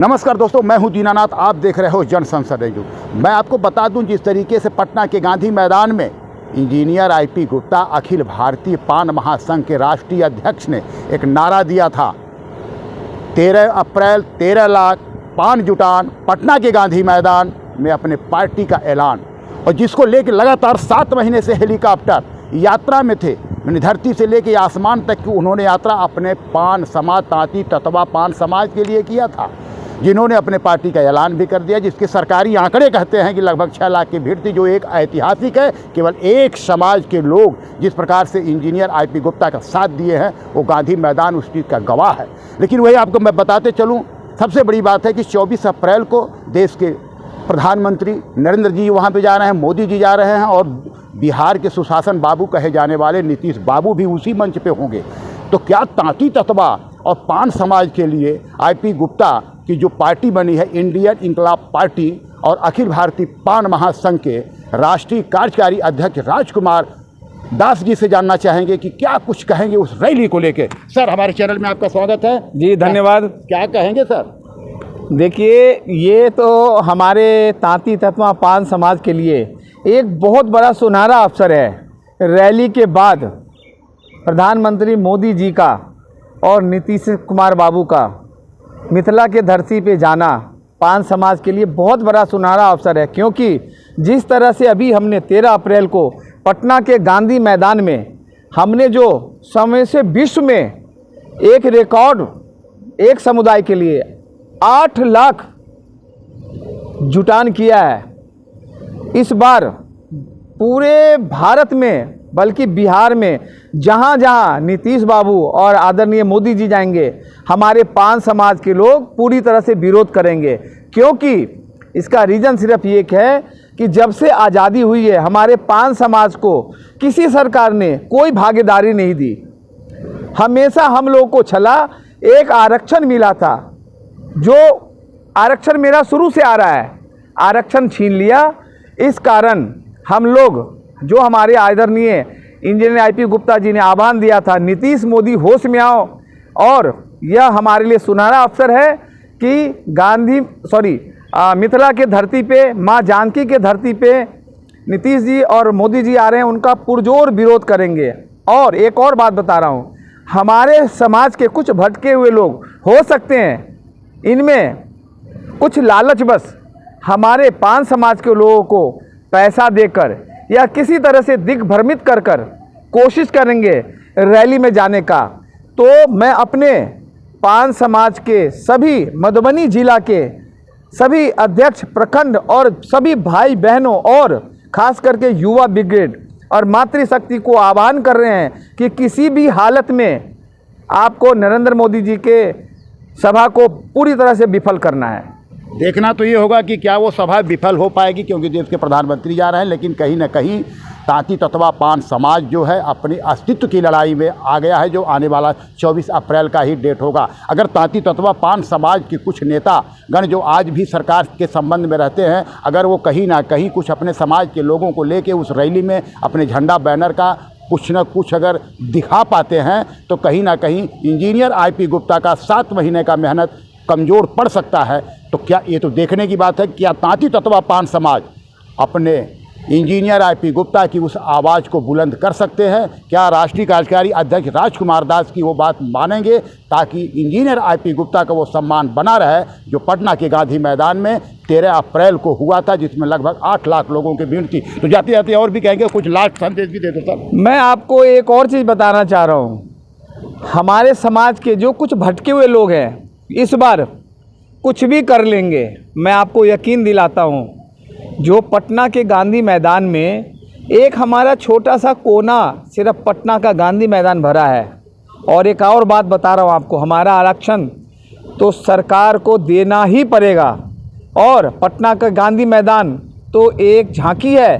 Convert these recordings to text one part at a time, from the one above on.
नमस्कार दोस्तों, मैं हूं दीनानाथ। आप देख रहे हो जन संसद न्यूज़। मैं आपको बता दूं, जिस तरीके से पटना के गांधी मैदान में इंजीनियर आईपी गुप्ता अखिल भारतीय पान महासंघ के राष्ट्रीय अध्यक्ष ने एक नारा दिया था, 13 अप्रैल 13 लाख पान जुटान, पटना के गांधी मैदान में अपने पार्टी का ऐलान, और जिसको लेकर लगातार 7 महीने से हेलीकॉप्टर यात्रा में थे। धरती से लेकर आसमान तक की उन्होंने यात्रा अपने पान समाज, तांती ततवा पान समाज के लिए किया था, जिन्होंने अपने पार्टी का ऐलान भी कर दिया, जिसके सरकारी आंकड़े कहते हैं कि लगभग 6 लाख की भीड़ थी, जो एक ऐतिहासिक है। केवल एक समाज के लोग जिस प्रकार से इंजीनियर आईपी गुप्ता का साथ दिए हैं, वो गांधी मैदान उस चीज़ का गवाह है। लेकिन वही आपको मैं बताते चलूँ, सबसे बड़ी बात है कि 24 अप्रैल को देश के प्रधानमंत्री नरेंद्र जी वहाँ पे जा रहे हैं, मोदी जी जा रहे हैं, और बिहार के सुशासन बाबू कहे जाने वाले नीतीश बाबू भी उसी मंच पे होंगे। तो क्या तांती ततवा और पान समाज के लिए आईपी गुप्ता की जो पार्टी बनी है, इंडियन इंकलाब पार्टी, और अखिल भारतीय पान महासंघ के राष्ट्रीय कार्यकारी अध्यक्ष राजकुमार दास जी से जानना चाहेंगे कि क्या कुछ कहेंगे उस रैली को लेके। सर, हमारे चैनल में आपका स्वागत है। जी धन्यवाद। क्या कहेंगे सर? देखिए, ये तो हमारे तांती ततवा पान समाज के लिए एक बहुत बड़ा सुनहरा अवसर है। रैली के बाद प्रधानमंत्री मोदी जी का और नीतीश कुमार बाबू का मिथिला के धरती पे जाना पान समाज के लिए बहुत बड़ा सुनहरा अवसर है, क्योंकि जिस तरह से अभी हमने 13 अप्रैल को पटना के गांधी मैदान में हमने जो समय से विश्व में एक रिकॉर्ड एक समुदाय के लिए 8 लाख जुटान किया है। इस बार पूरे भारत में, बल्कि बिहार में जहाँ जहाँ नीतीश बाबू और आदरणीय मोदी जी जाएंगे, हमारे पान समाज के लोग पूरी तरह से विरोध करेंगे। क्योंकि इसका रीज़न सिर्फ ये है कि जब से आज़ादी हुई है, हमारे पान समाज को किसी सरकार ने कोई भागीदारी नहीं दी। हमेशा हम लोगों को छला एक आरक्षण मिला था, जो आरक्षण मेरा शुरू से आ रहा है, आरक्षण छीन लिया। इस कारण हम लोग, जो हमारे आदरणीय इंजीनियर आईपी गुप्ता जी ने आह्वान दिया था, नीतीश मोदी होश में आओ, और यह हमारे लिए सुनहरा अवसर है कि मिथिला के धरती पे, माँ जानकी के धरती पे नीतीश जी और मोदी जी आ रहे हैं, उनका पुरजोर विरोध करेंगे। और एक और बात बता रहा हूँ, हमारे समाज के कुछ भटके हुए लोग हो सकते हैं, इनमें कुछ लालच बस हमारे पान समाज के लोगों को पैसा देकर या किसी तरह से दिग्भ्रमित कर कोशिश करेंगे रैली में जाने का। तो मैं अपने पान समाज के सभी, मधुबनी जिला के सभी अध्यक्ष, प्रखंड और सभी भाई बहनों, और खास करके युवा ब्रिगेड और मातृशक्ति को आह्वान कर रहे हैं कि किसी भी हालत में आपको नरेंद्र मोदी जी के सभा को पूरी तरह से विफल करना है। देखना तो ये होगा कि क्या वो सभा विफल हो पाएगी, क्योंकि देश के प्रधानमंत्री जा रहे हैं। लेकिन कहीं ना कहीं तांती ततवा पान समाज जो है अपने अस्तित्व की लड़ाई में आ गया है, जो आने वाला 24 अप्रैल का ही डेट होगा। अगर तांती ततवा पान समाज के कुछ नेतागण जो आज भी सरकार के संबंध में रहते हैं, अगर वो कहीं ना कहीं कुछ अपने समाज के लोगों को लेके उस रैली में अपने झंडा बैनर का कुछ न कुछ अगर दिखा पाते हैं, तो कहीं ना कहीं इंजीनियर आईपी गुप्ता का 7 महीने का मेहनत कमज़ोर पड़ सकता है। तो क्या ये तो देखने की बात है, क्या तांती ततवा पान समाज अपने इंजीनियर आईपी गुप्ता की उस आवाज़ को बुलंद कर सकते हैं? क्या राष्ट्रीय कार्यकारी अध्यक्ष राजकुमार दास की वो बात मानेंगे, ताकि इंजीनियर आईपी गुप्ता का वो सम्मान बना रहे जो पटना के गांधी मैदान में 13 अप्रैल को हुआ था, जिसमें लगभग 8 लाख लोगों की भीड़ थी? तो जाते जाते और भी कहेंगे, कुछ लास्ट संदेश भी दे दो सर। मैं आपको एक और चीज़ बताना चाह रहा हूँ। हमारे समाज के जो कुछ भटके हुए लोग हैं, इस बार कुछ भी कर लेंगे। मैं आपको यकीन दिलाता हूँ, जो पटना के गांधी मैदान में एक हमारा छोटा सा कोना सिर्फ पटना का गांधी मैदान भरा है। और एक और बात बता रहा हूँ आपको, हमारा आरक्षण तो सरकार को देना ही पड़ेगा। और पटना का गांधी मैदान तो एक झांकी है,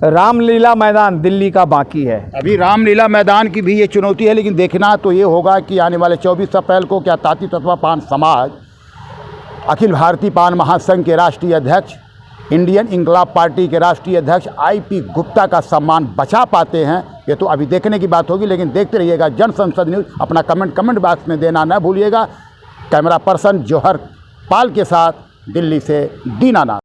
रामलीला मैदान दिल्ली का बाकी है। अभी रामलीला मैदान की भी ये चुनौती है, लेकिन देखना तो ये होगा कि आने वाले 24 अप्रैल को क्या तांती ततवा पान समाज अखिल भारतीय पान महासंघ के राष्ट्रीय अध्यक्ष, इंडियन इंकलाब पार्टी के राष्ट्रीय अध्यक्ष आईपी गुप्ता का सम्मान बचा पाते हैं। ये तो अभी देखने की बात होगी, लेकिन देखते रहिएगा जन संसद न्यूज़। अपना कमेंट बॉक्स में देना न भूलिएगा। कैमरा पर्सन जौहर पाल के साथ दिल्ली से दीनानाथ।